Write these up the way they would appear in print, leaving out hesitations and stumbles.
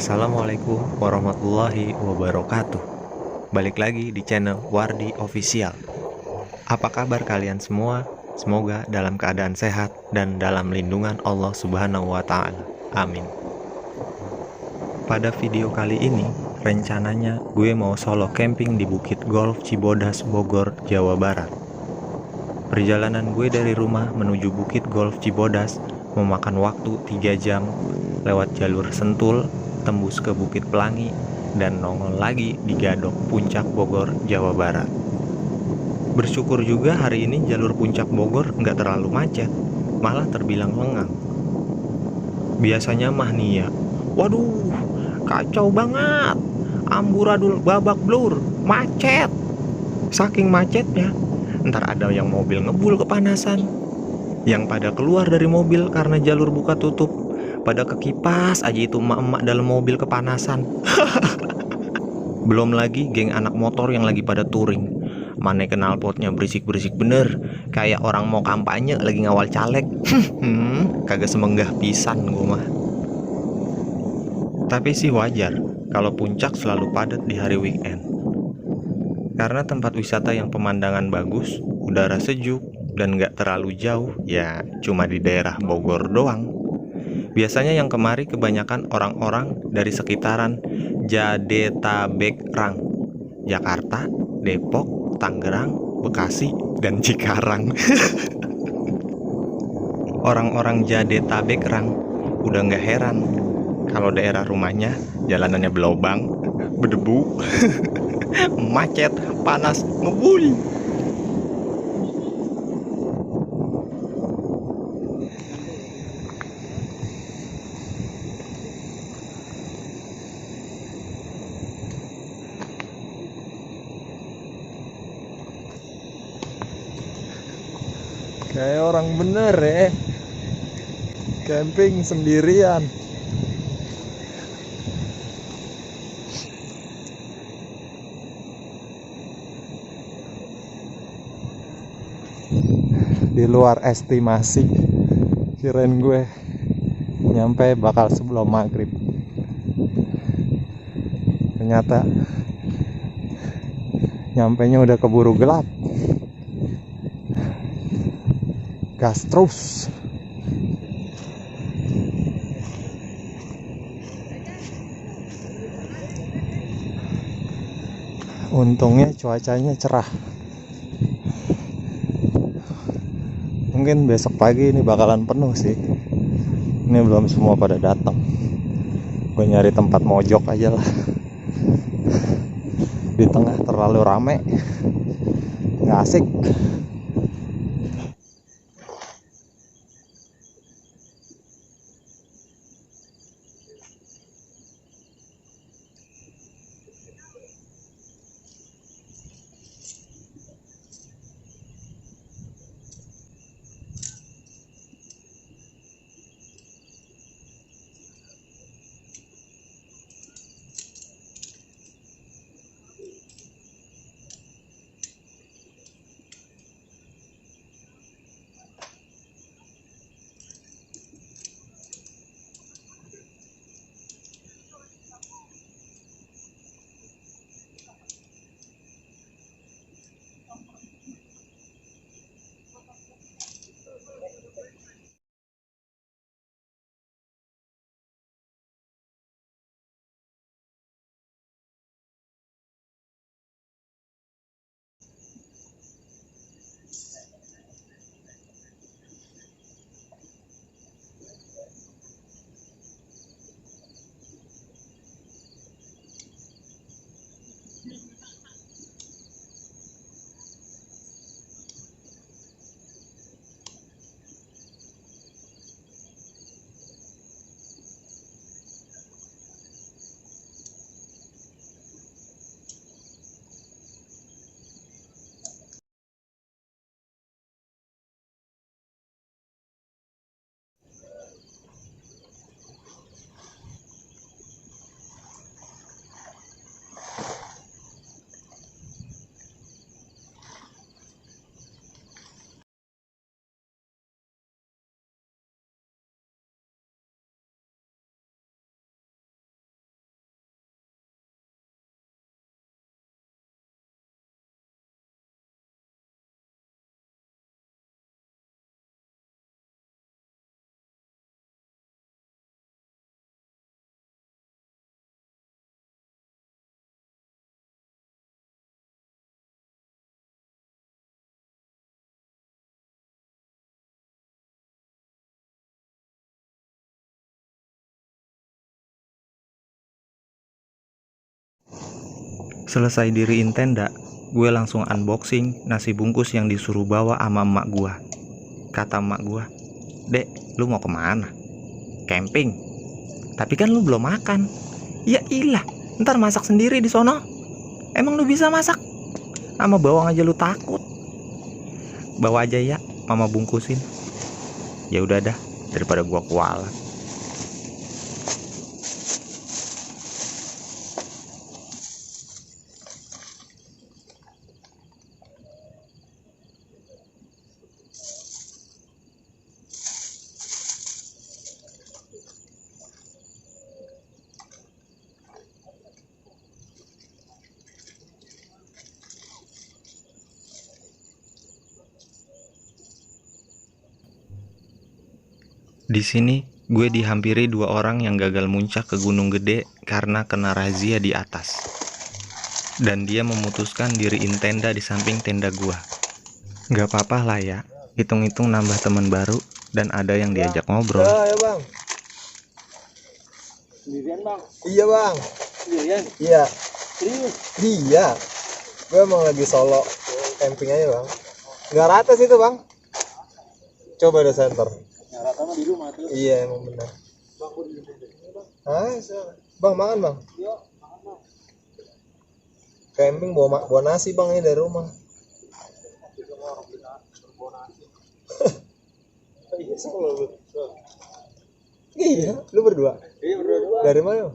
Assalamualaikum warahmatullahi wabarakatuh. Balik lagi di channel Wardi Official. Apa kabar kalian semua? Semoga dalam keadaan sehat dan dalam lindungan Allah Subhanahu wa Ta'ala. Amin. Pada video kali ini, rencananya gue mau solo camping di Bukit Golf Cibodas, Bogor, Jawa Barat. Perjalanan gue dari rumah menuju Bukit Golf Cibodas memakan waktu 3 jam lewat jalur Sentul, tembus ke Bukit Pelangi, dan nongol lagi di Gadok, Puncak Bogor, Jawa Barat. Bersyukur juga hari ini jalur Puncak Bogor nggak terlalu macet, malah terbilang lengang. Biasanya mah nih ya, waduh, kacau banget, amburadul babak blur, macet. Saking macetnya, ntar ada yang mobil ngebul kepanasan, yang pada keluar dari mobil karena jalur buka tutup, pada kekipas aja itu emak-emak dalam mobil kepanasan. Belum lagi geng anak motor yang lagi pada touring. Mana knalpotnya berisik-berisik bener, kayak orang mau kampanye lagi ngawal caleg. Kagak semenggah pisan gue mah. Tapi sih wajar kalau puncak selalu padat di hari weekend. Karena tempat wisata yang pemandangan bagus, udara sejuk, dan gak terlalu jauh, ya cuma di daerah Bogor doang. Biasanya yang kemari kebanyakan orang-orang dari sekitaran Jadetabek-Rang, Jakarta, Depok, Tangerang, Bekasi, dan Cikarang. Orang-orang Jadetabek-Rang udah gak heran kalau daerah rumahnya jalanannya belobang, berdebu, macet, panas, ngebul. Kayak orang bener ya, camping sendirian. Di luar estimasi, kirain gue nyampe bakal sebelum maghrib. Ternyata nyampenya udah keburu gelap. Gas terus. Untungnya cuacanya cerah. Mungkin besok pagi ini bakalan penuh sih. Ini belum semua pada datang. Gue nyari tempat mojok aja lah. Di tengah terlalu rame, nggak asik. Selesai diriin tenda, gue langsung unboxing nasi bungkus yang disuruh bawa sama emak gue. Kata emak gue, "Dek, lu mau kemana?" "Camping." "Tapi kan lu belum makan." "Ya ilah, ntar masak sendiri di sono. Emang lu bisa masak? Sama bawang aja lu takut." "Bawa aja ya, mama bungkusin." Ya udah dah, daripada gua kualat. Di sini gue dihampiri 2 orang yang gagal muncak ke Gunung Gede karena kena razia di atas. Dan dia memutuskan diriin tenda di samping tenda gua. Gak apa-apa lah ya, hitung-hitung nambah teman baru dan ada yang diajak ngobrol. Ya bang. Sendirian bang? Iya bang. Sendirian? Iya. Serius? Iya. Gue emang lagi solo camping aja bang. Nggak rata sih tuh bang. Coba ada center. Yang rata mah di rumah tuh. Iya emang benar. Bang, kok di rumah bang? Ah, bang makan bang. Yuk, makan bang. Camping bawa nasi bang ini dari rumah. Kita mau orang kita bawa nasi. Iya, solo lu. Iya, lu berdua. Iya, berdua. Dari mana?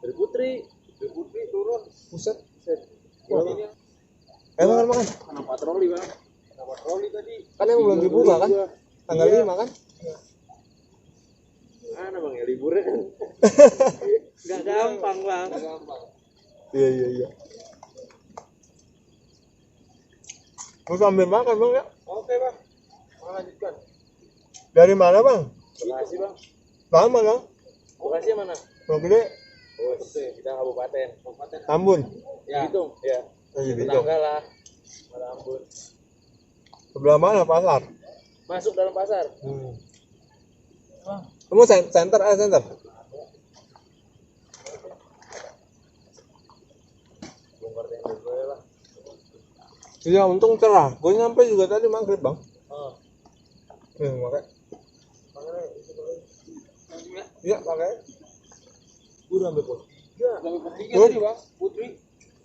Dari Putri. Dari Putri turun. Buset. Wah, Wah. ini Makan. karena patroli bang. Karena patroli tadi. Kan emang belum dibuka kan? Tanggal Iya. 5 kan? Mana bang ya liburnya kan? Gak gampang bang. Gak gampang. Iya. Gue sambil makan bang ya. Oke bang. Lanjutkan. Dari mana bang? Bekasi bang. Lama bang. Bekasi mana? Gunung Gede. Oh, kita kabupaten. Kabupaten. Tambun. Ya. Hitung. Ya. Iya gitu. Tetangga lah. Mana Ambon. Sebelah mana pasar? Masuk dalam pasar. Kamu center. Bongkar tenda gue lah. Iya untung cerah. Gue nyampe juga tadi maghrib bang. Oh. Pakai. Langsung ya. Iya pakai. Gue udah sampai pos 3. Sampai pos 3 Good. tadi bang. Putri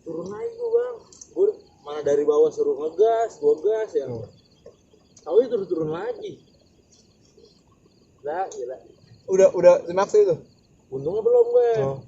turun naik gue bang. Gue mana dari bawah suruh ngegas, gue gas ya. Tahu itu turun lagi. Lah, gila. Udah semaksi itu. Untungnya belum gue. Oh.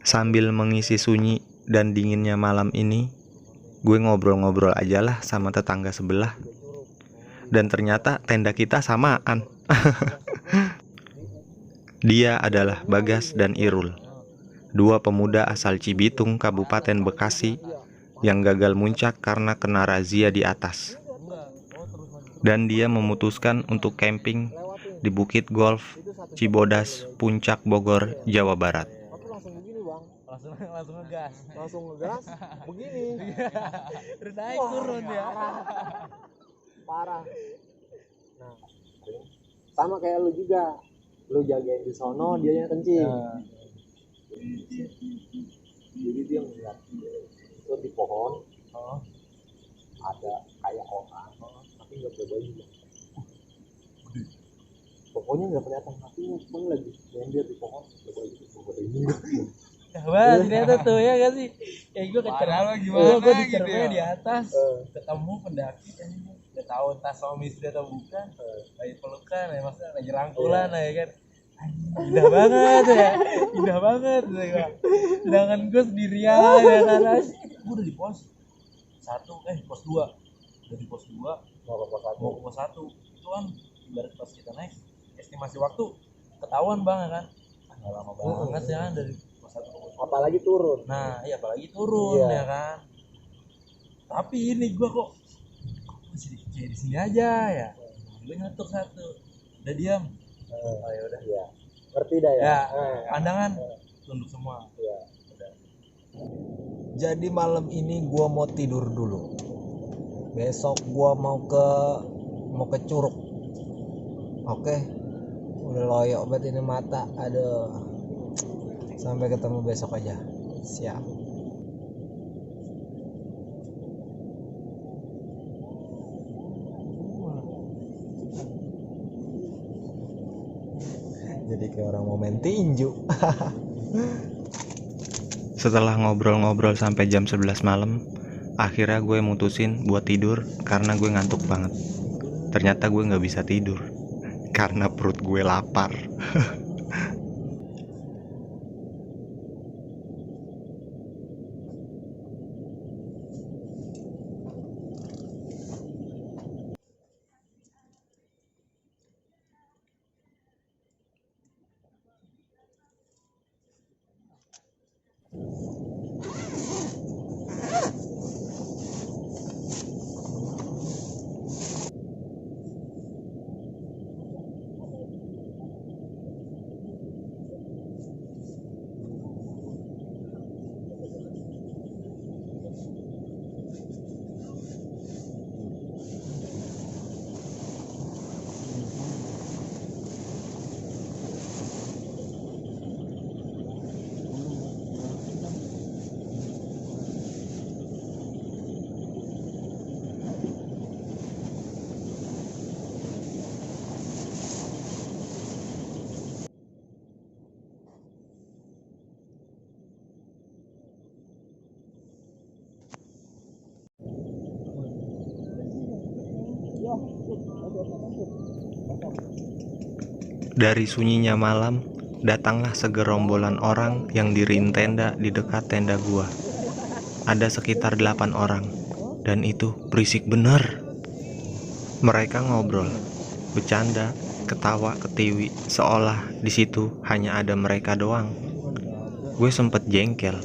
Sambil mengisi sunyi dan dinginnya malam ini, gue ngobrol-ngobrol aja lah sama tetangga sebelah. Dan ternyata tenda kita samaan. Dia adalah Bagas dan Irul, dua pemuda asal Cibitung, Kabupaten Bekasi, yang gagal muncak karena kena razia di atas. Dan dia memutuskan untuk camping di Bukit Golf Cibodas, Puncak Bogor, Jawa Barat. Langsung ngegas begini. Udah naik turun ya. Parah. Nah, sama kayak lu juga. Lu jagain di sono, dianya kencing. Jadi dia ngeliat itu di pohon ada kayak orang, tapi nggak pakai baju. Pokoknya nggak kelihatan kakinya, cuma lagi nyender di pohon, pakai baju, pakai baju. Wah, ternyata tuh ya gak sih? Kayak gue Parah gimana gue di gitu ya. di atas, ketemu pendaki kan, udah tahu entah suami istri atau bukan, lagi pelukan ya, maksudnya lagi rangkulan ya kan. Indah banget ya, indah banget ya. Sedangkan gue sendirian ya kan, gue udah di pos 1, pos 2, udah di pos 2 mau ke pos 1, itu kan ibarat pas kita naik estimasi waktu ketahuan bang ya kan, nggak lama banget ya kan dari pos 1 ke pos 2. Apalagi turun. Nah iya apalagi turun ya kan, tapi ini gue kok masih kayak di sini aja ya, gue nyetuk 1, udah diam. Oh ya udah Ya, ngerti dah ya. ya pandangan tunduk semua Ya. Jadi malam ini gua mau tidur dulu. Besok gua mau ke Curug. Oke. Udah loyok banget ini mata. Aduh. Sampai ketemu besok aja. Siap. Jadi kayak orang mau main tinju. Setelah ngobrol-ngobrol sampai jam 11 malam, akhirnya gue mutusin buat tidur karena gue ngantuk banget. Ternyata gue gak bisa tidur karena perut gue lapar. Dari sunyinya malam, datanglah segerombolan orang yang diriin tenda di dekat tenda gua. Ada sekitar 8 orang, dan itu berisik bener. Mereka ngobrol, bercanda, ketawa, ketiwi, seolah di situ hanya ada mereka doang. Gue sempet jengkel,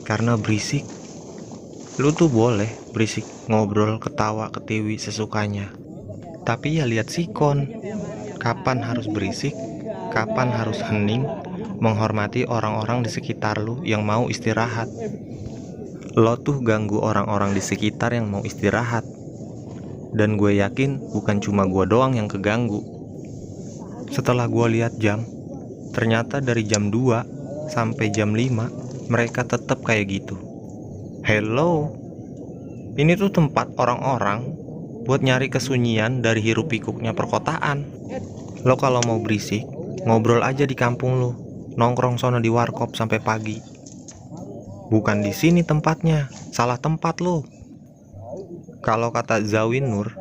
karena berisik. Lu tuh boleh berisik, ngobrol, ketawa, ketiwi sesukanya. Tapi ya lihat sikon, kapan harus berisik, kapan harus hening, menghormati orang-orang di sekitar lu yang mau istirahat. Lo tuh ganggu orang-orang di sekitar yang mau istirahat. Dan gue yakin bukan cuma gue doang yang keganggu. Setelah gue lihat jam, ternyata dari jam 2 sampai jam 5 mereka tetap kayak gitu. Hello, ini tuh tempat orang-orang buat nyari kesunyian dari hiruk pikuknya perkotaan. Lo kalau mau berisik, ngobrol aja di kampung lo, nongkrong sono di warkop sampai pagi. Bukan di sini tempatnya, salah tempat lo. Kalau kata Zawin Nur,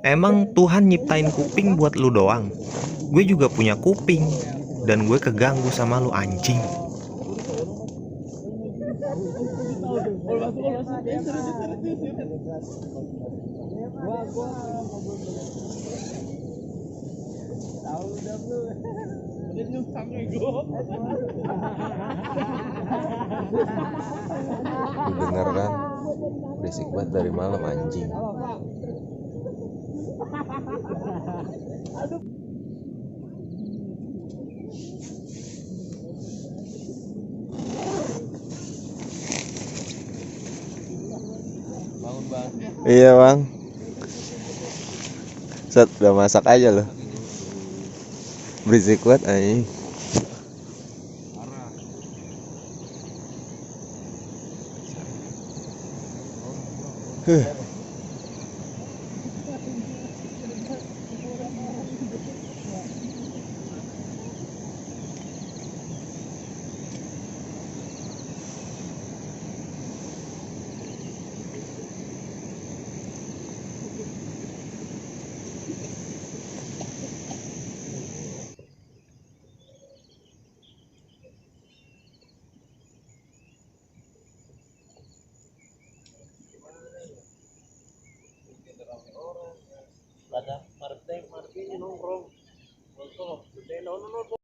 emang Tuhan nyiptain kuping buat lu doang? Gue juga punya kuping, dan gue keganggu sama lu anjing. Lu denger kan? Berisik banget dari malam anjing. Iya bang. Set udah masak aja loh. Berisik banget anjing. Ada Martin nongkrong. Nongkrong, gede nongkrong.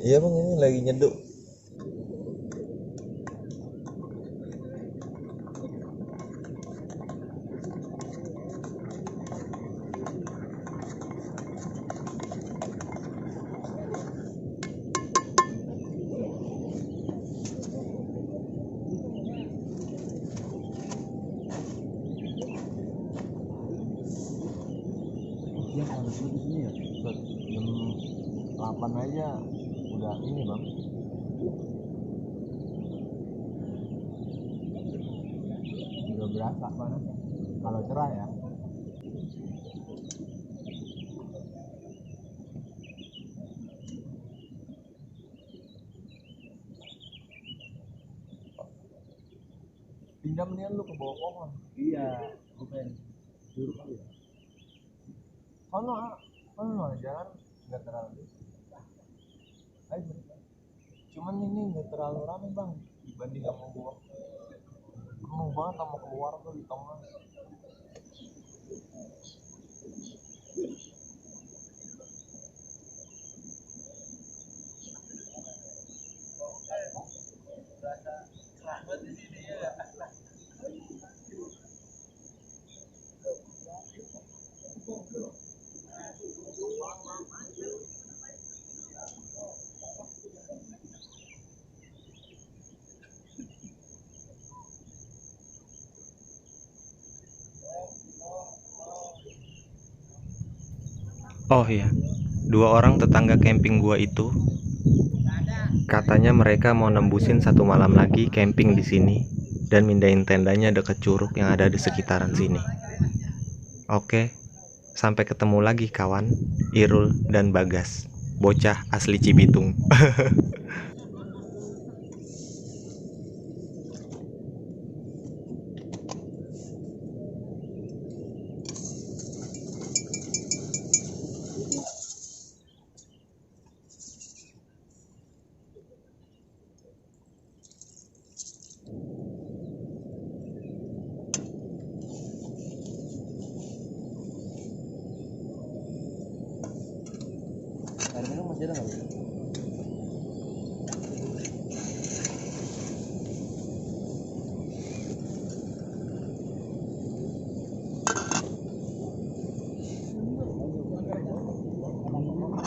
Iya bang, ini lagi nyeduk. Jam 8 aja udah ini bang. Udah berasa panasnya. Kalau cerah ya. Pindah mendingan lu ke bawah pohon. Iya, bukan. Dulu kali ya. Sono jalan nggak terlalu. Ayo. Cuman ini nggak terlalu rame bang dibanding sama gua. Penuh banget sama keluar tuh di tengah. Oh iya, 2 orang tetangga camping gua itu katanya mereka mau nembusin 1 malam lagi camping di sini dan mindahin tendanya deket curug yang ada di sekitaran sini. Oke, sampai ketemu lagi kawan, Irul dan Bagas, bocah asli Cibitung. masih ada nggak?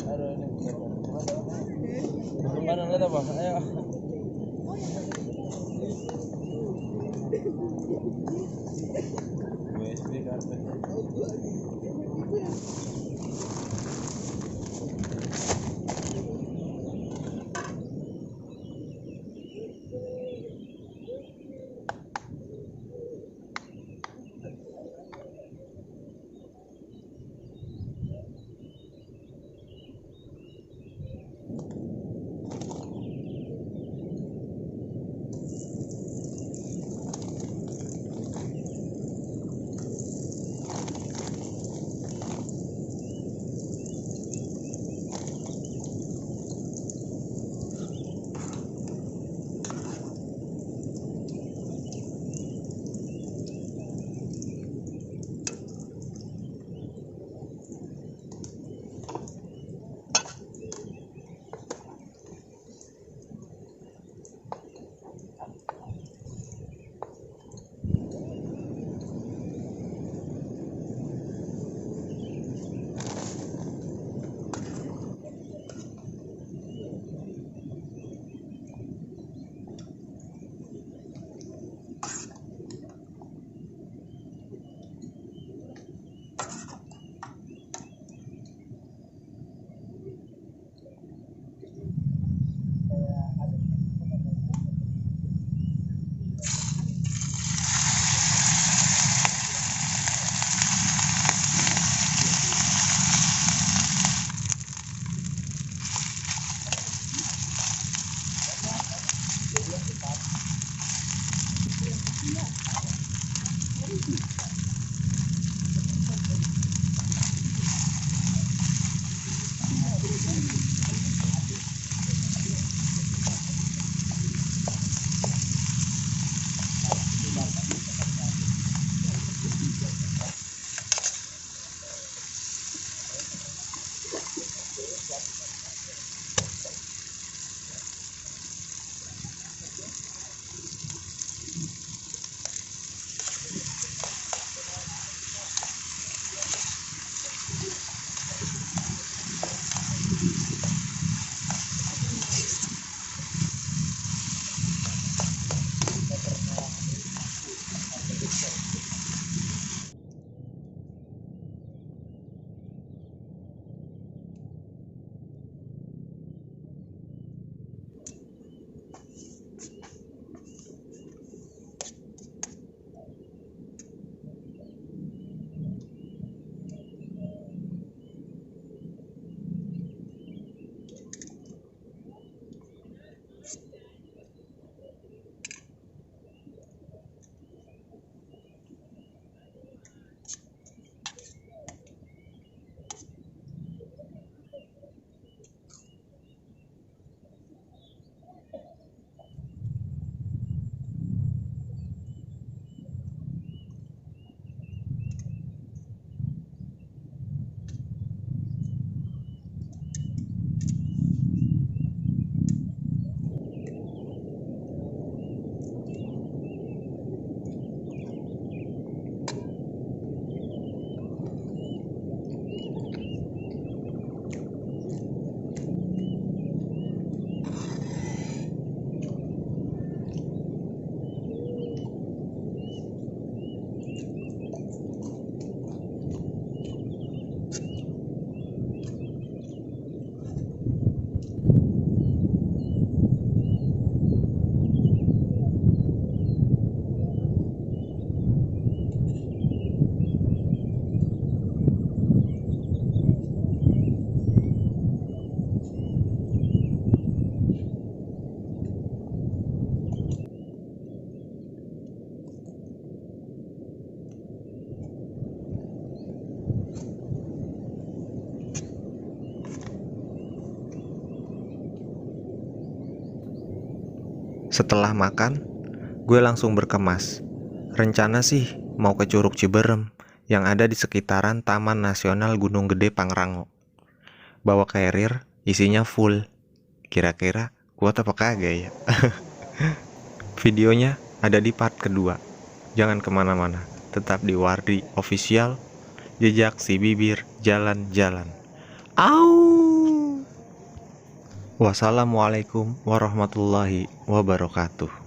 Aduh, ini kemana lihat apa? Ayo. USB karpet. Setelah makan, gue langsung berkemas. Rencana sih mau ke Curug Ciberem yang ada di sekitaran Taman Nasional Gunung Gede Pangrango. Bawa carrier isinya full. Kira-kira kuat apa kagak ya? Videonya ada di part kedua. Jangan kemana-mana, tetap di Wardi Official. Jejak si bibir jalan-jalan. Au. Wassalamualaikum warahmatullahi wabarakatuh.